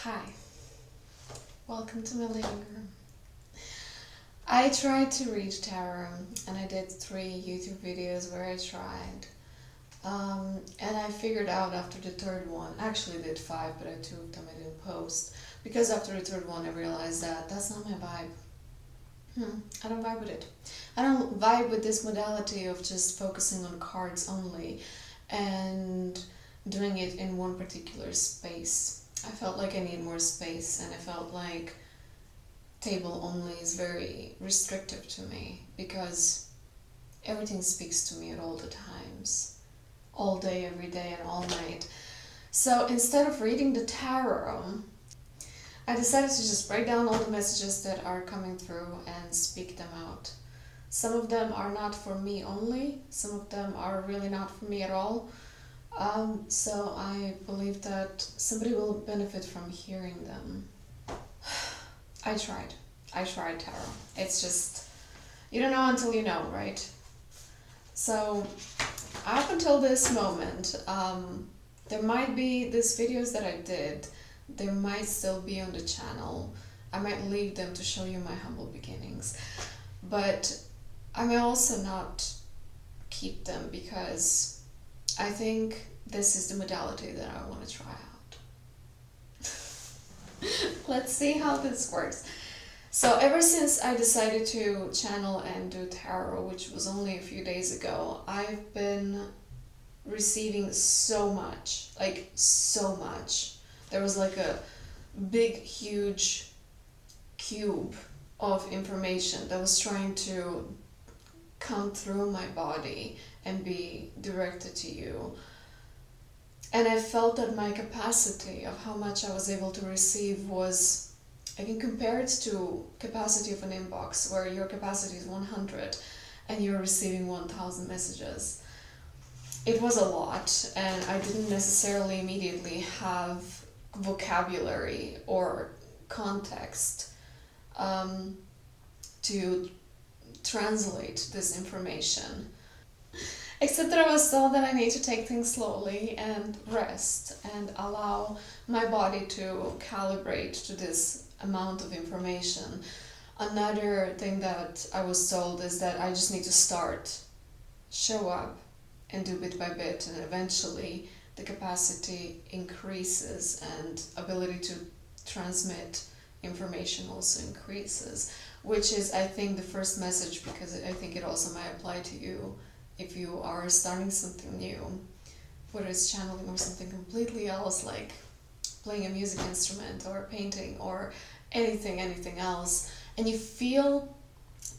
Hi, welcome to my living room. I tried to read tarot and I did 3 YouTube videos where I tried. And I figured out after the third one, actually did 5, but 2 of them I didn't post. Because after the third one I realized that that's not my vibe. I don't vibe with it. I don't vibe with this modality of just focusing on cards only and doing it in one particular space. I felt like I need more space, and I felt like table only is very restrictive to me because everything speaks to me at all the times, all day, every day, and all night. So instead of reading the tarot, I decided to just write down all the messages that are coming through and speak them out. Some of them are not for me only, some of them are really not for me at all. So I believe that somebody will benefit from hearing them. I tried tarot. It's just, you don't know until you know, right? So up until this moment, there might be these videos that I did, they might still be on the channel. I might leave them to show you my humble beginnings. But I may also not keep them because I think this is the modality that I want to try out. Let's see how this works. So ever since I decided to channel and do tarot, which was only a few days ago, I've been receiving so much, like so much. There was like a big, huge cube of information that was trying to come through my body and be directed to you. And I felt that my capacity of how much I was able to receive was, I can compare it to capacity of an inbox, where your capacity is 100 and you're receiving 1,000 messages. It was a lot, and I didn't necessarily immediately have vocabulary or context to translate this information. Except that I was told that I need to take things slowly and rest and allow my body to calibrate to this amount of information. Another thing that I was told is that I just need to start, show up, and do bit by bit, and eventually the capacity increases and ability to transmit information also increases, which is, I think, the first message, because I think it also might apply to you if you are starting something new, whether it's channeling or something completely else, like playing a music instrument or painting or anything else, and you feel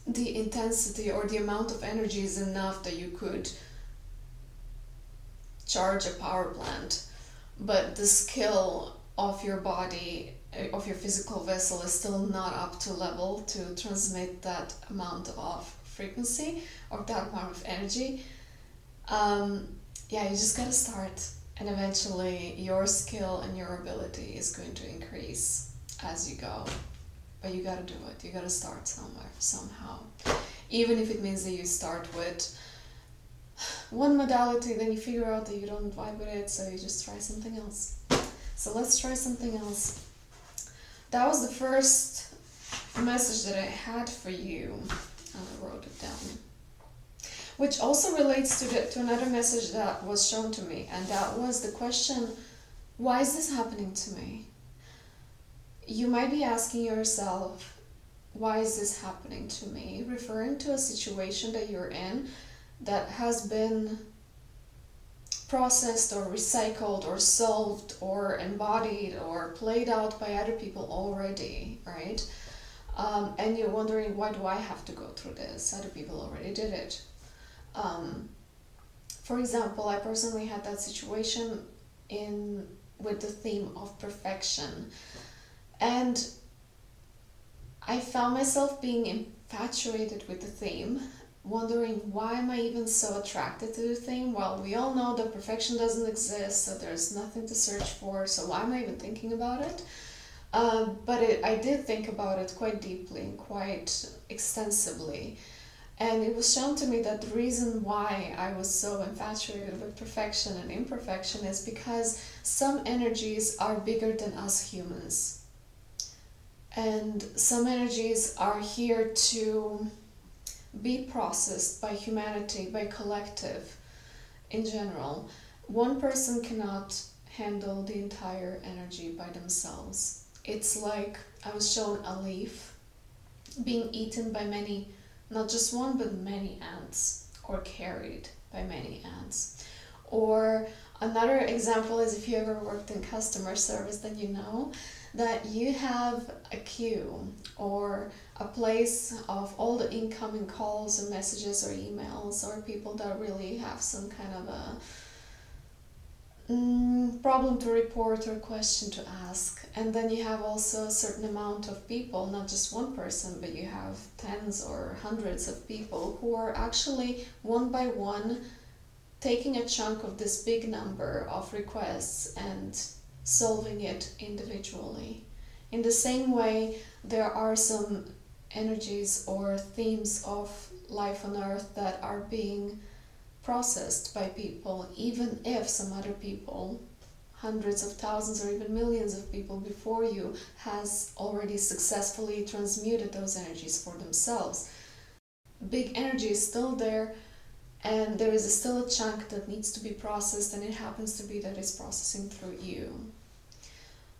the intensity or the amount of energy is enough that you could charge a power plant, but the skill of your body, of your physical vessel, is still not up to level to transmit that amount of frequency or that amount of energy. You just gotta start, and eventually your skill and your ability is going to increase as you go. But you gotta do it. You gotta start somewhere, somehow. Even if it means that you start with one modality, then you figure out that you don't vibe with it, so you just try something else. So let's try something else. That was the first message that I had for you, and I wrote it down. Which also relates to another message that was shown to me, and that was the question, why is this happening to me? You might be asking yourself, why is this happening to me? Referring to a situation that you're in that has been processed or recycled or solved or embodied or played out by other people already, right? And you're wondering, why do I have to go through this? Other people already did it. For example, I personally had that situation with the theme of perfection, and I found myself being infatuated with the theme, wondering, why am I even so attracted to the theme? Well, we all know that perfection doesn't exist, so there's nothing to search for, so why am I even thinking about it? But I did think about it quite deeply and quite extensively. And it was shown to me that the reason why I was so infatuated with perfection and imperfection is because some energies are bigger than us humans. And some energies are here to be processed by humanity, by collective in general. One person cannot handle the entire energy by themselves. It's like I was shown a leaf being eaten by many, not just one, but many ants, or carried by many ants. Or another example is, if you ever worked in customer service, then you know that you have a queue or a place of all the incoming calls and messages or emails, or people that really have some kind of a problem to report or question to ask. And then you have also a certain amount of people, not just one person, but you have tens or hundreds of people who are actually one by one taking a chunk of this big number of requests and solving it individually. In the same way, there are some energies or themes of life on earth that are being processed by people, even if some other people, hundreds of thousands or even millions of people before you, has already successfully transmuted those energies for themselves. Big energy is still there, and there is still a chunk that needs to be processed, and it happens to be that it's processing through you.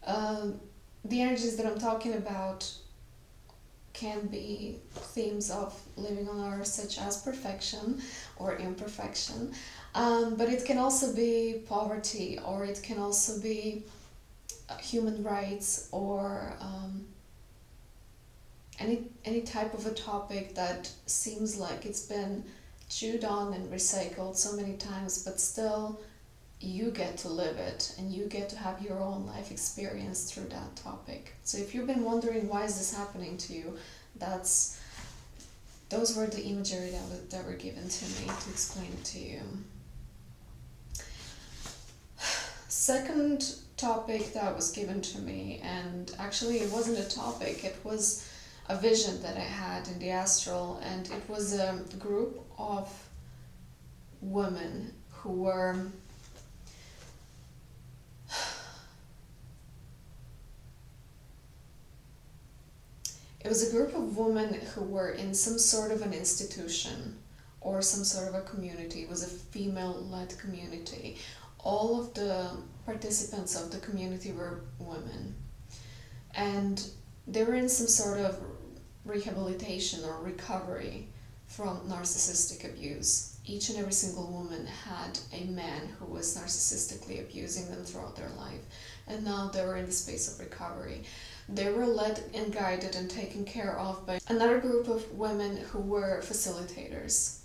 The energies that I'm talking about can be themes of living on earth, such as perfection or imperfection, but it can also be poverty, or it can also be human rights, or any type of a topic that seems like it's been chewed on and recycled so many times, but still you get to live it and you get to have your own life experience through that topic. So if you've been wondering why is this happening to you, those were the imagery that were given to me to explain it to you. Second topic that was given to me, and actually it wasn't a topic, it was a vision that I had in the astral, and it was a group of women who were it was a group of women who were in some sort of an institution or some sort of a community. It was a female-led community. All of the participants of the community were women, and they were in some sort of rehabilitation or recovery from narcissistic abuse. Each and every single woman had a man who was narcissistically abusing them throughout their life, and now they were in the space of recovery. They were led and guided and taken care of by another group of women who were facilitators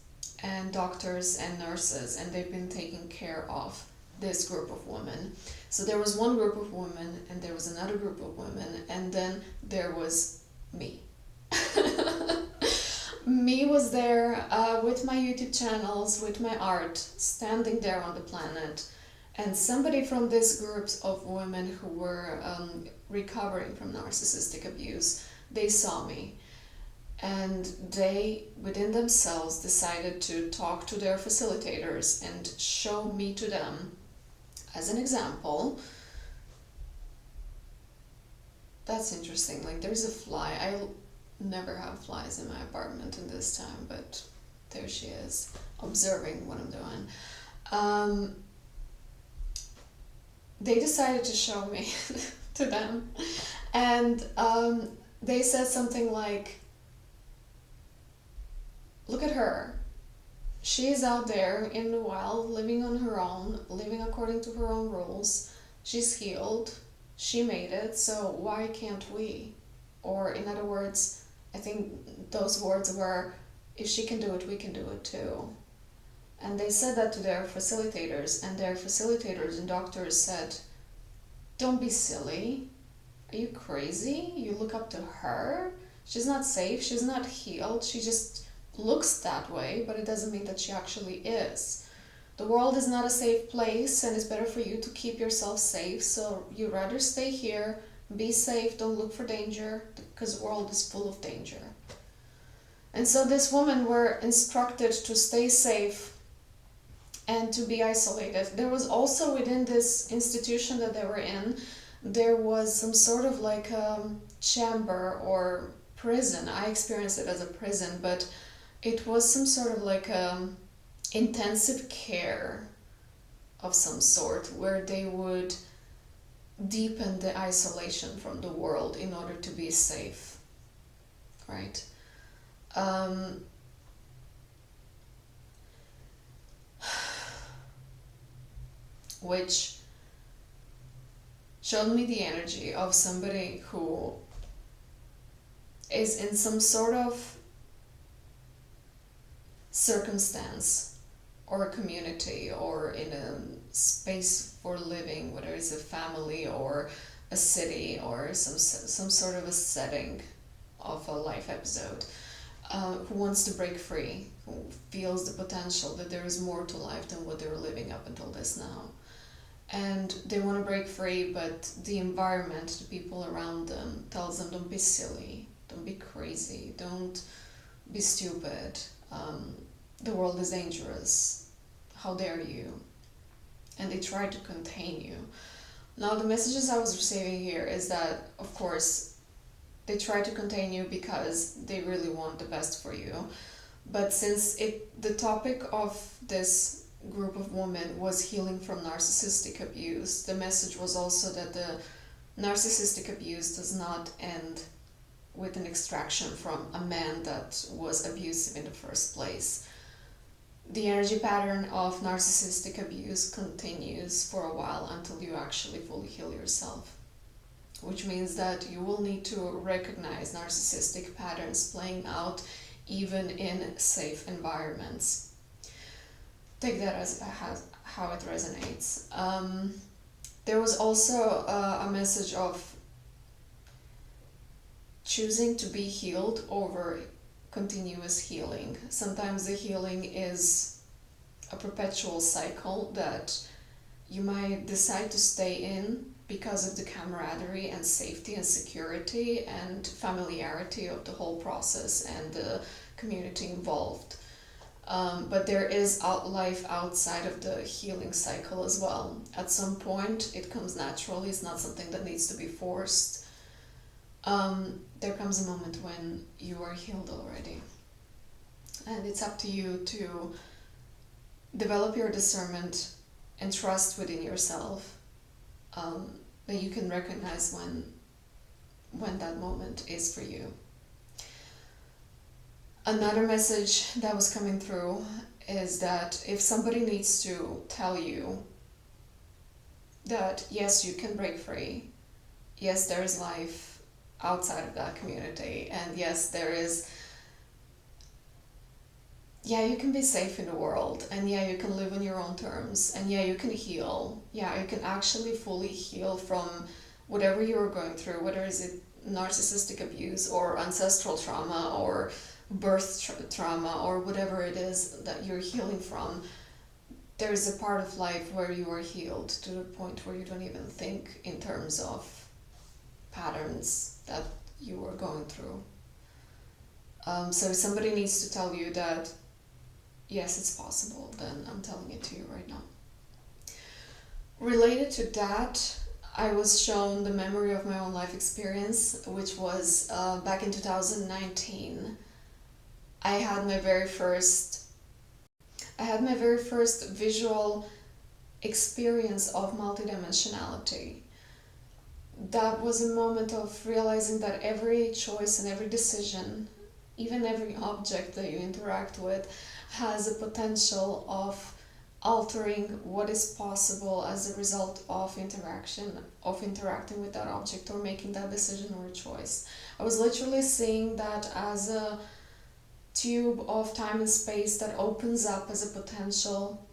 and doctors and nurses, and they've been taking care of this group of women. So there was one group of women, and there was another group of women, and then there was me. Me was there with my YouTube channels, with my art, standing there on the planet. And somebody from this group of women who were recovering from narcissistic abuse, they saw me. And they, within themselves, decided to talk to their facilitators and show me to them as an example. That's interesting. Like, there's a fly. I never have flies in my apartment in this time, but there she is, observing what I'm doing. They decided to show me to them, and they said something like, look at her. She is out there in the wild, living on her own, living according to her own rules. She's healed. She made it, so why can't we? Or in other words, I think those words were, if she can do it, we can do it too. And they said that to their facilitators, and their facilitators and doctors said, don't be silly. Are you crazy? You look up to her? She's not safe, she's not healed, she just looks that way, but it doesn't mean that she actually is. The world is not a safe place, and it's better for you to keep yourself safe, so you'd rather stay here, be safe, don't look for danger, because the world is full of danger. And so this women were instructed to stay safe and to be isolated. There was also within this institution that they were in, there was some sort of like a chamber or prison. I experienced it as a prison, but it was some sort of like intensive care of some sort where they would deepen the isolation from the world in order to be safe, right? Which showed me the energy of somebody who is in some sort of circumstance or a community or in a space for living, whether it's a family or a city or some sort of a setting of a life episode, who wants to break free, who feels the potential that there is more to life than what they were living up until this now. And they want to break free, but the environment, the people around them, tells them, don't be silly, don't be crazy, don't be stupid, the world is dangerous, how dare you? And they try to contain you. Now the messages I was receiving here is that, of course, they try to contain you because they really want the best for you. But since the topic of this group of women was healing from narcissistic abuse, the message was also that the narcissistic abuse does not end with an extraction from a man that was abusive in the first place. The energy pattern of narcissistic abuse continues for a while until you actually fully heal yourself, which means that you will need to recognize narcissistic patterns playing out even in safe environments. Take that as how it resonates. There was also a message of choosing to be healed over continuous healing. Sometimes the healing is a perpetual cycle that you might decide to stay in because of the camaraderie and safety and security and familiarity of the whole process and the community involved. But there is life outside of the healing cycle as well. At some point, it comes naturally. It's not something that needs to be forced. There comes a moment when you are healed already. And it's up to you to develop your discernment and trust within yourself, that you can recognize when that moment is for you. Another message that was coming through is that if somebody needs to tell you that yes, you can break free, yes, there is life outside of that community, and yes, there is, yeah, you can be safe in the world, and yeah, you can live on your own terms, and yeah, you can heal, yeah, you can actually fully heal from whatever you're going through, whether is it narcissistic abuse or ancestral trauma or birth trauma or whatever it is that you're healing from. There's a part of life where you are healed to the point where you don't even think in terms of patterns that you are going through. So if somebody needs to tell you that yes, it's possible, then I'm telling it to you right now. Related to that, I was shown the memory of my own life experience, which was back in 2019. I had my very first visual experience of multidimensionality. That was a moment of realizing that every choice and every decision, even every object that you interact with, has a potential of altering what is possible as a result of interacting with that object or making that decision or choice. I was literally seeing that as a tube of time and space that opens up as a potential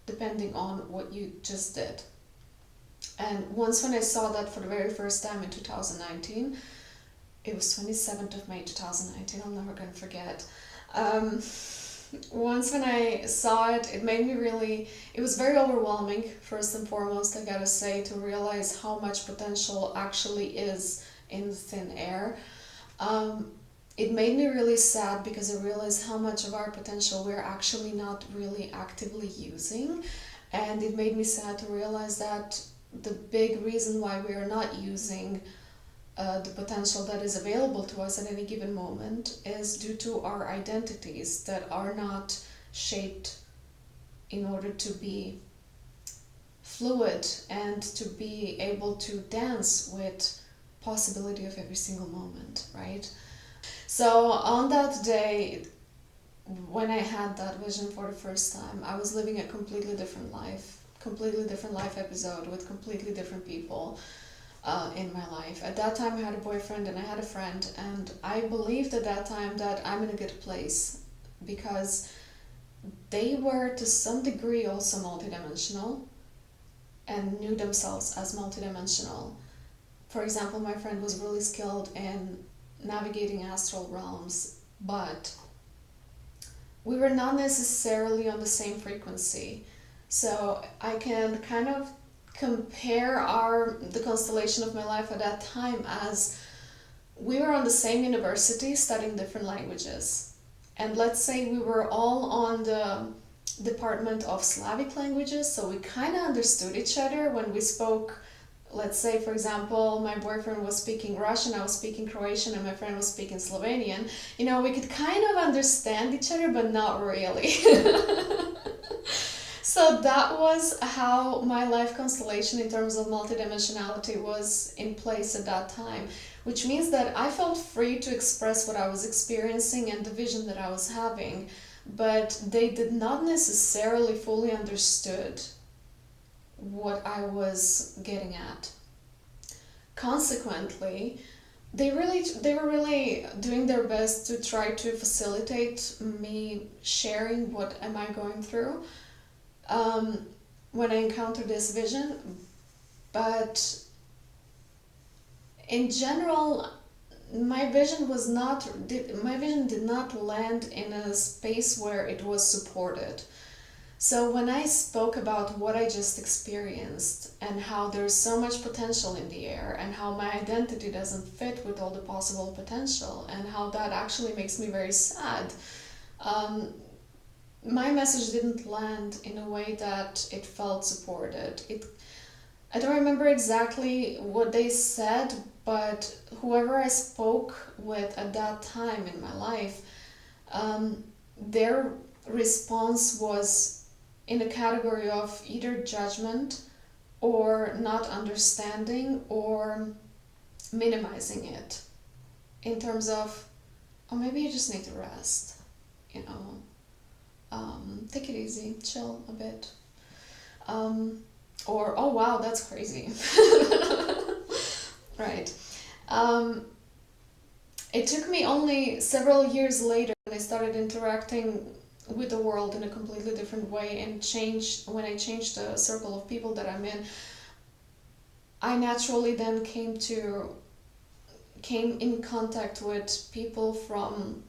depending on what you just did. And once when I saw that for the very first time in 2019, it was 27th of May 2019, I'm never going to forget. Once when I saw it, it was very overwhelming, first and foremost, I gotta say, to realize how much potential actually is in thin air. it made me really sad because I realized how much of our potential we're actually not really actively using. And it made me sad to realize that the big reason why we are not using the potential that is available to us at any given moment is due to our identities that are not shaped in order to be fluid and to be able to dance with possibility of every single moment, right? So on that day, when I had that vision for the first time, I was living a completely different life episode with completely different people in my life. At that time, I had a boyfriend and I had a friend, and I believed at that time that I'm in a good place because they were to some degree also multidimensional and knew themselves as multidimensional. For example, my friend was really skilled in navigating astral realms, but we were not necessarily on the same frequency. So I can kind of compare the constellation of my life at that time as we were on the same university studying different languages. And let's say we were all on the Department of Slavic languages, so we kind of understood each other when we spoke. Let's say, for example, my boyfriend was speaking Russian, I was speaking Croatian, and my friend was speaking Slovenian. You know, we could kind of understand each other, but not really. So that was how my life constellation in terms of multidimensionality was in place at that time, which means that I felt free to express what I was experiencing and the vision that I was having, but they did not necessarily fully understood what I was getting at. Consequently, they were really doing their best to try to facilitate me sharing what am I going through when I encountered this vision. But in general, my vision did not land in a space where it was supported. So when I spoke about what I just experienced and how there's so much potential in the air and how my identity doesn't fit with all the possible potential and how that actually makes me very sad, my message didn't land in a way that it felt supported. I don't remember exactly what they said, but whoever I spoke with at that time in my life, their response was in the category of either judgment or not understanding or minimizing it, in terms of, oh, maybe you just need to rest, you know, take it easy, chill a bit, or oh wow, that's crazy. Right. It took me only several years later when I started interacting with the world in a completely different way and when I changed the circle of people that I'm in, I naturally then came in contact with people from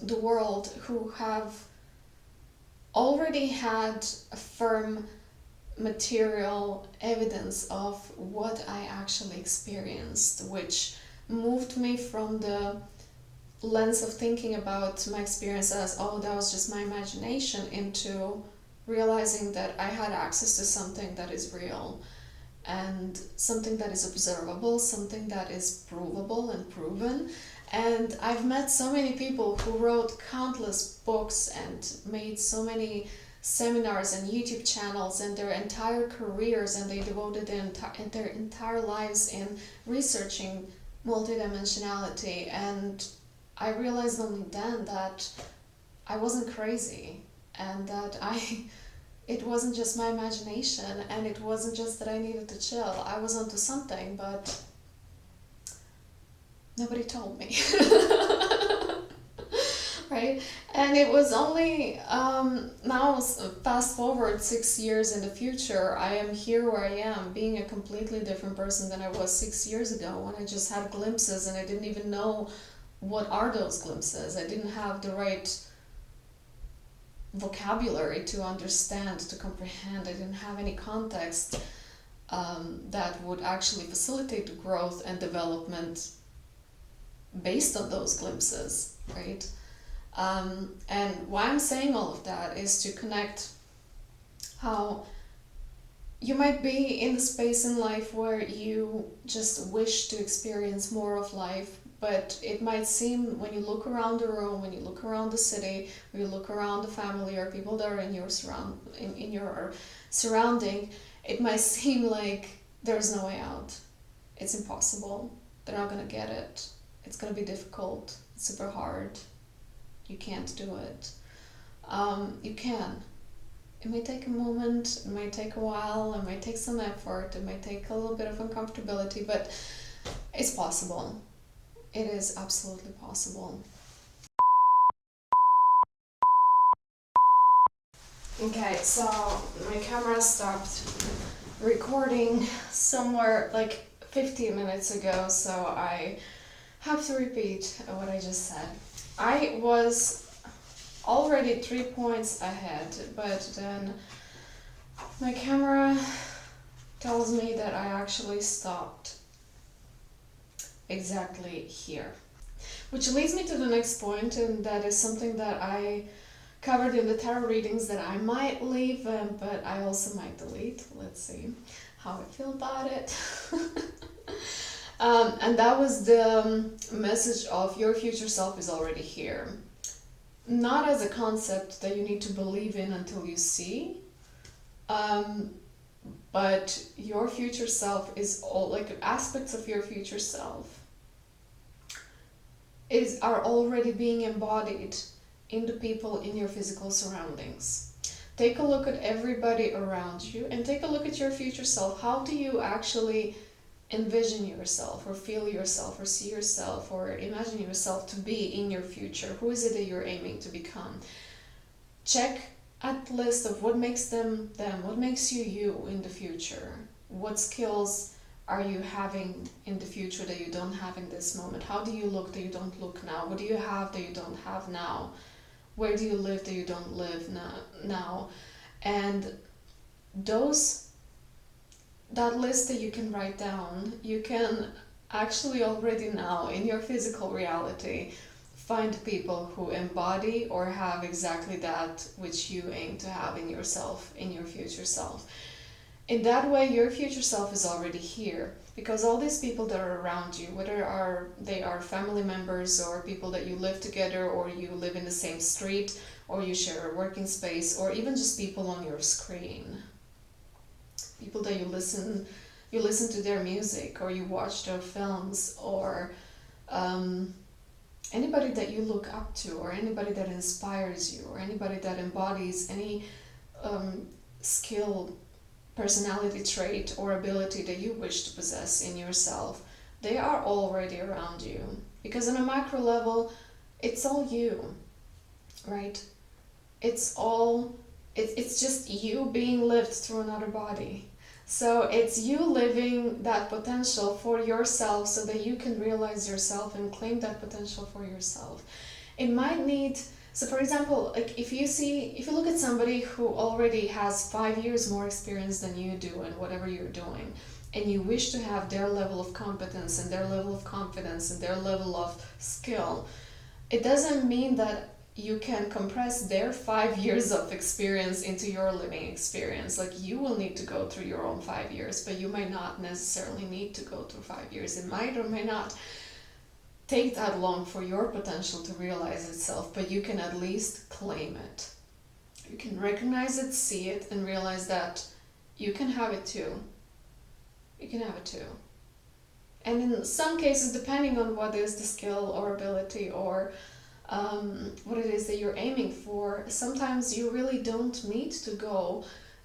the world who have already had a firm material evidence of what I actually experienced, which moved me from the lens of thinking about my experience as, oh, that was just my imagination, into realizing that I had access to something that is real and something that is observable, something that is provable and proven. And I've met so many people who wrote countless books and made so many seminars and YouTube channels and their entire careers, and they devoted their entire lives in researching multidimensionality. And I realized only then that I wasn't crazy, and that it wasn't just my imagination, and it wasn't just that I needed to chill. I was onto something, but nobody told me. Right? And it was only now, fast forward 6 years in the future, I am here where I am, being a completely different person than I was 6 years ago, when I just had glimpses and I didn't even know what are those glimpses. I didn't have the right vocabulary to understand, to comprehend. I didn't have any context that would actually facilitate the growth and development based on those glimpses, right? And why I'm saying all of that is to connect how you might be in the space in life where you just wish to experience more of life, but it might seem when you look around the room, when you look around the city, when you look around the family or people that are in your surrounding, it might seem like there's no way out. It's impossible. They're not gonna get it. It's gonna be difficult. It's super hard. You can't do it. You can. It may take a moment, it might take a while, it might take some effort, it might take a little bit of uncomfortability, but it's possible. It is absolutely possible. Okay, so my camera stopped recording somewhere like 15 minutes ago, so I have to repeat what I just said. I was already 3 points ahead, but then my camera tells me that I actually stopped exactly here. Which leads me to the next point, and that is something that I covered in the tarot readings that I might leave, but I also might delete. Let's see how I feel about it. And that was the message of your future self is already here. Not as a concept that you need to believe in until you see, but your future self is all like aspects of your future self are already being embodied in the people in your physical surroundings. Take a look at everybody around you and take a look at your future self. How do you actually envision yourself or feel yourself or see yourself or imagine yourself to be in your future? Who is it that you're aiming to become? Check at the list of what makes them, what makes you in the future. What skills are you having in the future that you don't have in this moment? How do you look that you don't look now? What do you have that you don't have now? Where do you live that you don't live now? And that list that you can write down, you can actually already now in your physical reality find people who embody or have exactly that which you aim to have in yourself, in your future self. In that way, your future self is already here, because all these people that are around you, whether they are family members or people that you live together or you live in the same street or you share a working space or even just people on your screen, people that you listen to their music or you watch their films, or anybody that you look up to or anybody that inspires you or anybody that embodies any skill, personality trait or ability that you wish to possess in yourself, they are already around you. Because on a macro level, it's all you, right? It's just you being lived through another body. So it's you living that potential for yourself so that you can realize yourself and claim that potential for yourself. It might need, so for example, like if you look at somebody who already has 5 years more experience than you do in whatever you're doing, and you wish to have their level of competence and their level of confidence and their level of skill, it doesn't mean that you can compress their 5 years of experience into your living experience. Like you will need to go through your own 5 years, but you might not necessarily need to go through 5 years. It might or may not take that long for your potential to realize itself, but you can at least claim it. You can recognize it, see it, and realize that you can have it too. You can have it too. And in some cases, depending on what is the skill or ability or what it is that you're aiming for, sometimes you really don't need to go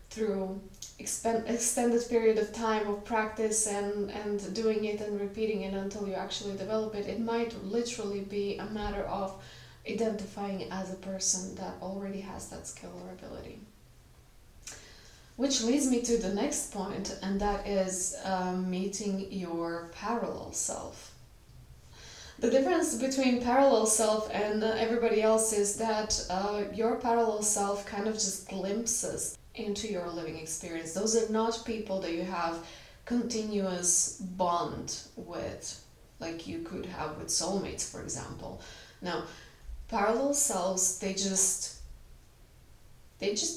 through extended period of time of practice and doing it and repeating it until you actually develop it. It might literally be a matter of identifying as a person that already has that skill or ability. Which leads me to the next point, and that is meeting your parallel self. The difference between parallel self and everybody else is that your parallel self kind of just glimpses into your living experience. Those are not people that you have continuous bond with. like you could have with soulmates, for example. Now, parallel selves, they just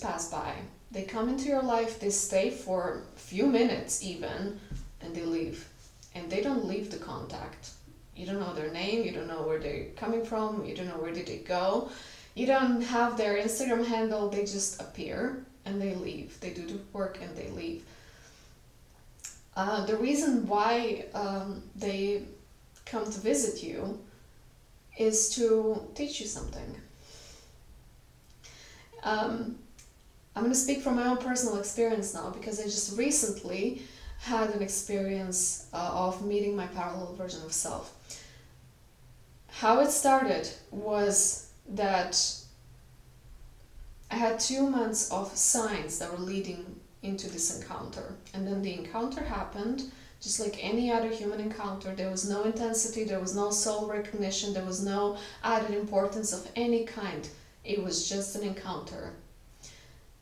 pass by. They come into your life, they stay for a few minutes even, and they leave. And they don't leave the contact. You don't know their name, you don't know where they're coming from, you don't know where did they go. You don't have their Instagram handle, they just appear and they leave. They do the work and they leave. The reason why they come to visit you is to teach you something. I'm going to speak from my own personal experience now, because I just recently had an experience of meeting my parallel version of self. How it started was that I had 2 months of signs that were leading into this encounter, and then the encounter happened just like any other human encounter. There was no intensity, there was no soul recognition, there was no added importance of any kind. It was just an encounter.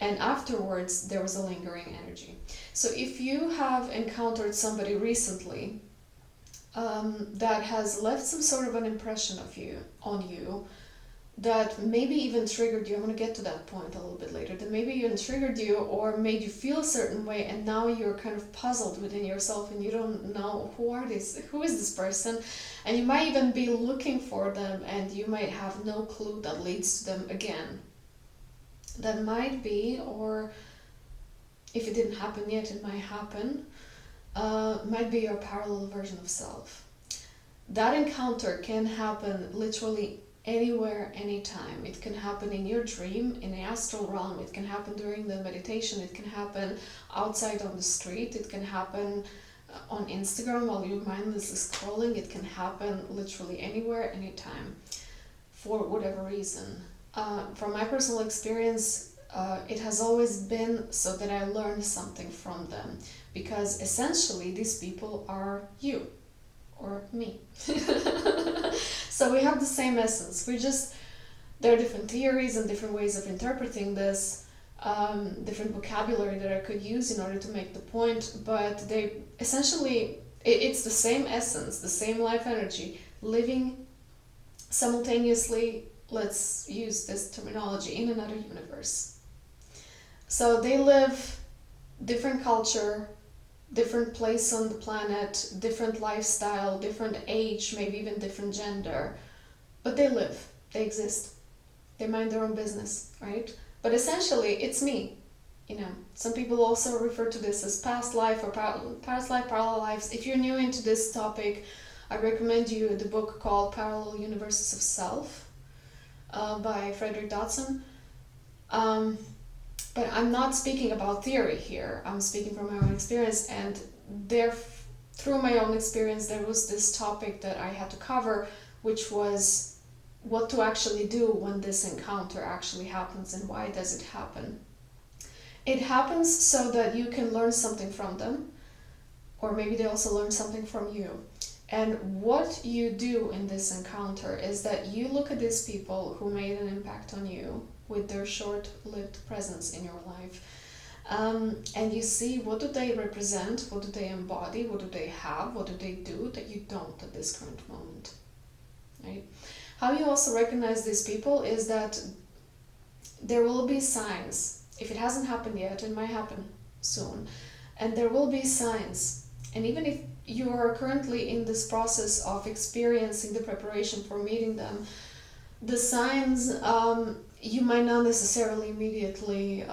And afterwards, there was a lingering energy. So if you have encountered somebody recently that has left some sort of an impression on you, that maybe even triggered you, I'm going to get to that point a little bit later, that maybe even triggered you or made you feel a certain way, and now you're kind of puzzled within yourself and you don't know who is this person, and you might even be looking for them and you might have no clue that leads to them again. That might be, or if it didn't happen yet, it might happen, might be your parallel version of self. That encounter can happen literally anywhere, anytime. It can happen in your dream, in the astral realm, it can happen during the meditation, it can happen outside on the street, it can happen on Instagram while you're mindlessly scrolling, it can happen literally anywhere, anytime, for whatever reason. From my personal experience, it has always been so that I learned something from them, because essentially these people are you or me. So we have the same essence. There are different theories and different ways of interpreting this, different vocabulary that I could use in order to make the point, but they essentially, it's the same essence, the same life energy, living simultaneously, let's use this terminology, in another universe. So they live different culture, different place on the planet, different lifestyle, different age, maybe even different gender, but they live, they exist, they mind their own business, right? But essentially it's me. Some people also refer to this as past life or parallel lives. If you're new into this topic, I recommend you the book called Parallel Universes of Self by Frederick Dodson. But I'm not speaking about theory here. I'm speaking from my own experience, and through my own experience, there was this topic that I had to cover, which was what to actually do when this encounter actually happens and why does it happen. It happens so that you can learn something from them, or maybe they also learn something from you. And what you do in this encounter is that you look at these people who made an impact on you with their short-lived presence in your life, and you see what do they represent, what do they embody, what do they have, what do they do that you don't at this current moment, right? How you also recognize these people is that there will be signs. If it hasn't happened yet, it might happen soon, and there will be signs. And even if you are currently in this process of experiencing the preparation for meeting them, the signs, you might not necessarily immediately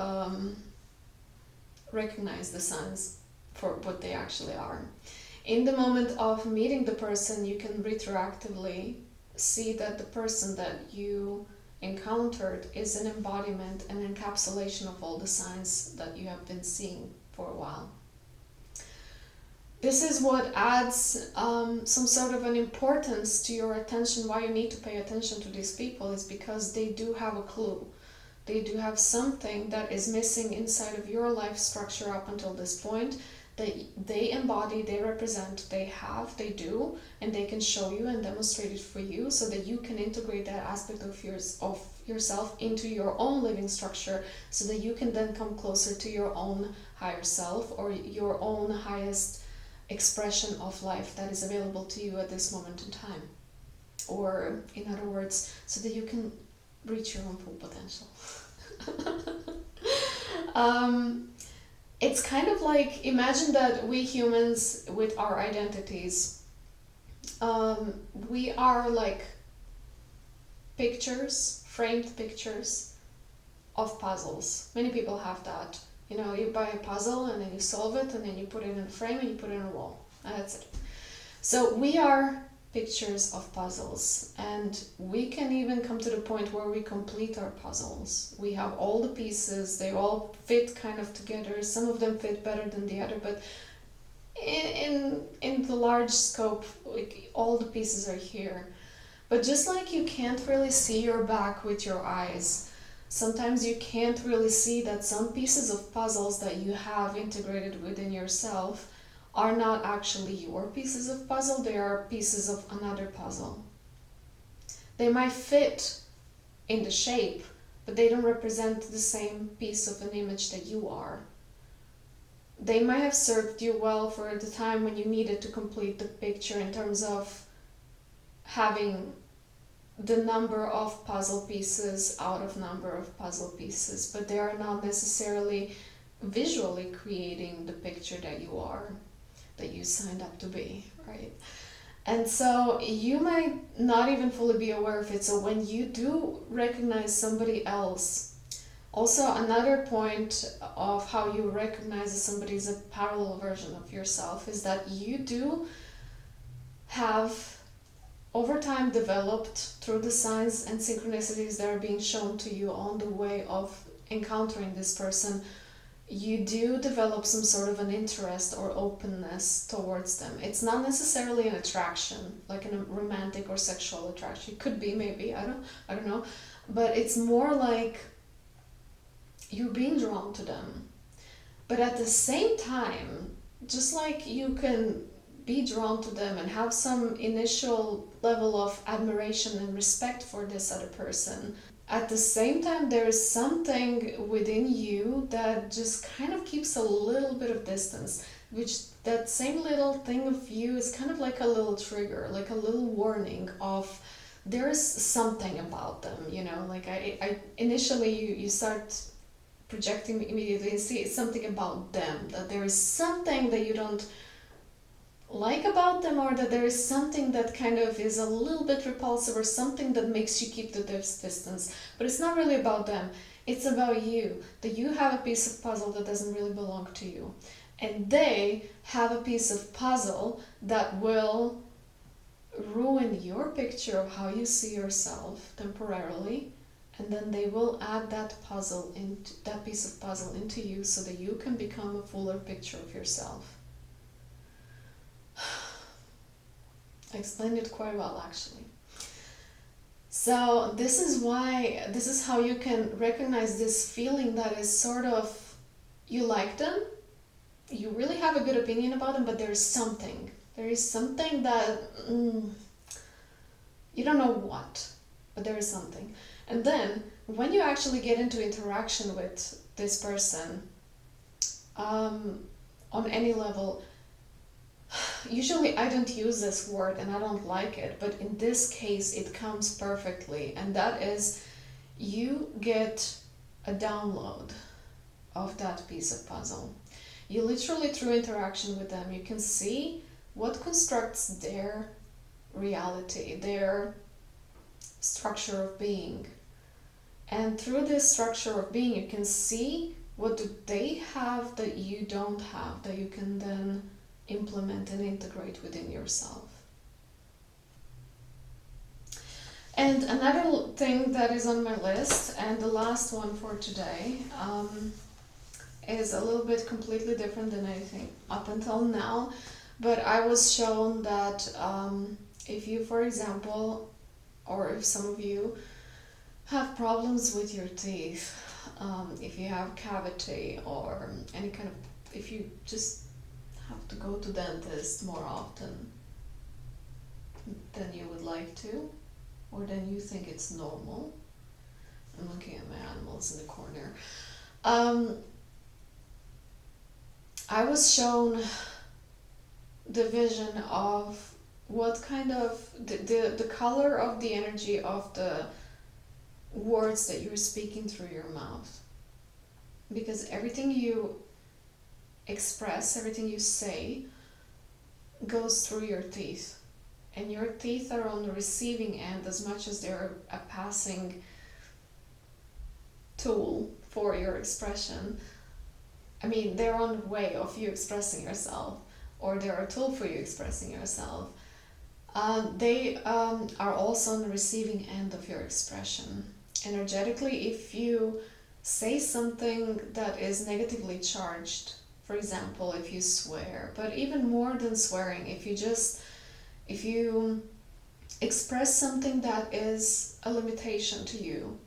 recognize the signs for what they actually are. In the moment of meeting the person, you can retroactively see that the person that you encountered is an embodiment, an encapsulation of all the signs that you have been seeing for a while. This is what adds some sort of an importance to your attention. Why you need to pay attention to these people is because they do have a clue. They do have something that is missing inside of your life structure up until this point. They embody, they represent, they do, and they can show you and demonstrate it for you so that you can integrate that aspect of yourself into your own living structure, so that you can then come closer to your own higher self or your own highest expression of life that is available to you at this moment in time. Or, in other words, so that you can reach your own full potential. It's kind of like, imagine that we humans, with our identities, we are like pictures, framed pictures of puzzles. Many people have that. You know, you buy a puzzle and then you solve it and then you put it in a frame and you put it on a wall. And that's it. So we are pictures of puzzles, and we can even come to the point where we complete our puzzles. We have all the pieces, they all fit kind of together. Some of them fit better than the other, but in the large scope, like, all the pieces are here. But just like you can't really see your back with your eyes, sometimes you can't really see that some pieces of puzzles that you have integrated within yourself are not actually your pieces of puzzle, they are pieces of another puzzle. They might fit in the shape, but they don't represent the same piece of an image that you are. They might have served you well for the time when you needed to complete the picture in terms of having the number of puzzle pieces out of number of puzzle pieces, but they are not necessarily visually creating the picture that you are, that you signed up to be, right? And so you might not even fully be aware of it. So when you do recognize somebody else, also another point of how you recognize that somebody is a parallel version of yourself is that you do have over time developed, through the signs and synchronicities that are being shown to you on the way of encountering this person, you do develop some sort of an interest or openness towards them. It's not necessarily an attraction, like a romantic or sexual attraction. It could be, maybe, I don't know. But it's more like you're being drawn to them. But at the same time, just like you can be drawn to them and have some initial level of admiration and respect for this other person, at the same time there is something within you that just kind of keeps a little bit of distance, which that same little thing of you is kind of like a little trigger, like a little warning of there is something about them, you know, like I initially you start projecting immediately and see it's something about them, that there is something that you don't like about them, or that there is something that kind of is a little bit repulsive, or something that makes you keep the distance. But it's not really about them, it's about you, that you have a piece of puzzle that doesn't really belong to you, and they have a piece of puzzle that will ruin your picture of how you see yourself temporarily, and then they will add that puzzle into that piece of puzzle into you so that you can become a fuller picture of yourself. I explained it quite well, actually. So this is how you can recognize this feeling that is sort of, you like them, you really have a good opinion about them, but there is something that you don't know what, but there is something. And then when you actually get into interaction with this person, on any level, usually I don't use this word and I don't like it, but in this case it comes perfectly, and that is, you get a download of that piece of puzzle. You literally, through interaction with them, you can see what constructs their reality, their structure of being. And through this structure of being, you can see what do they have that you don't have, that you can then implement and integrate within yourself. And another thing that is on my list, and the last one for today, is a little bit completely different than anything up until now, but I was shown that if you, for example, or if some of you have problems with your teeth, if you have cavity or any kind of, if you just have to go to dentist more often than you would like to, or than you think it's normal. I'm looking at my animals in the corner. I was shown the vision of what kind of the color of the energy of the words that you're speaking through your mouth. Because everything you express, everything you say, goes through your teeth. And your teeth are on the receiving end as much as they're a passing tool for your expression. I mean, they're on the way of you expressing yourself, or they're a tool for you expressing yourself. They are also on the receiving end of your expression. Energetically, if you say something that is negatively charged, for example, if you swear, but even more than swearing, if you express something that is a limitation to you,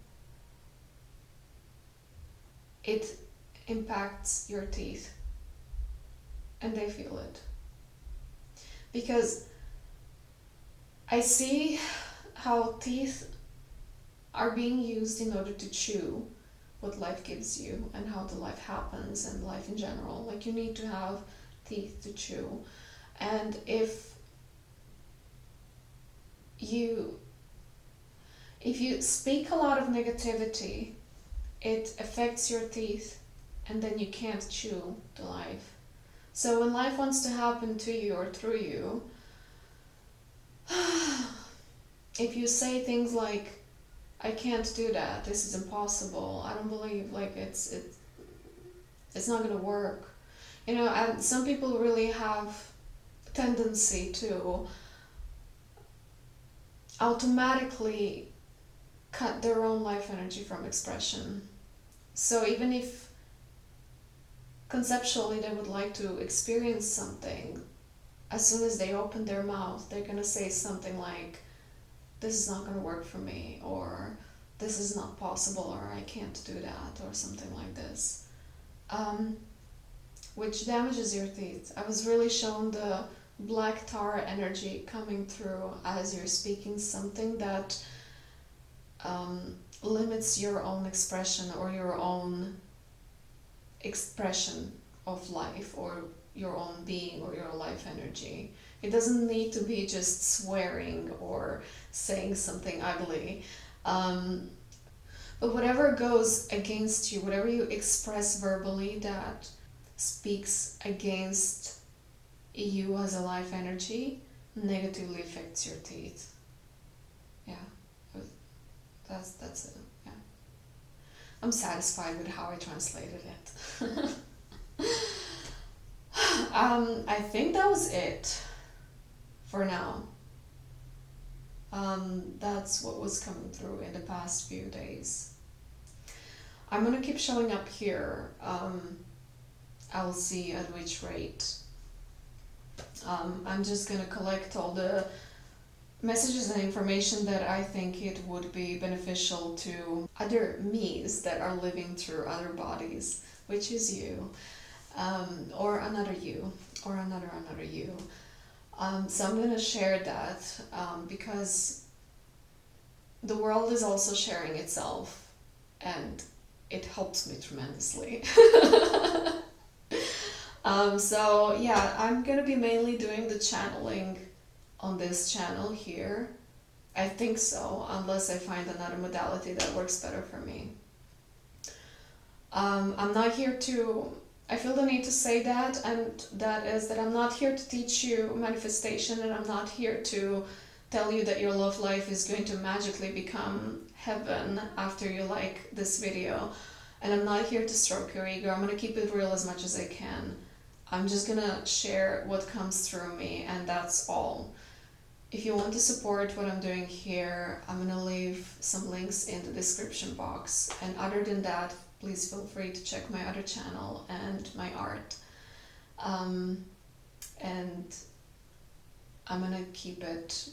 it impacts your teeth, and they feel it. Because I see how teeth are being used in order to chew what life gives you and how the life happens and life in general. Like, you need to have teeth to chew. And if you speak a lot of negativity, it affects your teeth, and then you can't chew the life. So when life wants to happen to you or through you, if you say things like, I can't do that, this is impossible, I don't believe, like, it's not gonna work, you know. And some people really have tendency to automatically cut their own life energy from expression. So even if conceptually they would like to experience something, as soon as they open their mouth, they're gonna say something like, this is not gonna work for me, or this is not possible, or I can't do that, or something like this, which damages your teeth. I was really shown the black tar energy coming through as you're speaking something that limits your own expression, or your own expression of life, or your own being, or your life energy. It doesn't need to be just swearing or saying something ugly. But whatever goes against you, whatever you express verbally that speaks against you as a life energy, negatively affects your teeth. Yeah, that's it. Yeah, I'm satisfied with how I translated it. I think that was it for now. That's what was coming through in the past few days. I'm gonna keep showing up here. I'll see at which rate. I'm just gonna collect all the messages and information that I think it would be beneficial to other me's that are living through other bodies, which is you, or another you, or another you. So I'm gonna share that because the world is also sharing itself, and it helps me tremendously. So yeah, I'm gonna be mainly doing the channeling on this channel here. I think so, unless I find another modality that works better for me. I'm not here to, I feel the need to say that, and that is that I'm not here to teach you manifestation, and I'm not here to tell you that your love life is going to magically become heaven after you like this video. And I'm not here to stroke your ego. I'm gonna keep it real as much as I can. I'm just gonna share what comes through me, and that's all. If you want to support what I'm doing here, I'm gonna leave some links in the description box. And other than that, please feel free to check my other channel and my art. And I'm gonna keep it,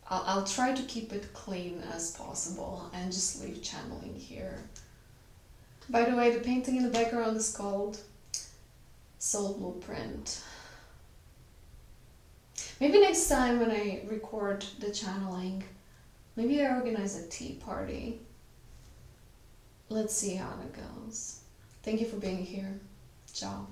I'll try to keep it clean as possible and just leave channeling here. By the way, the painting in the background is called Soul Blueprint. Maybe next time when I record the channeling, maybe I organize a tea party. Let's see how it goes. Thank you for being here. Ciao.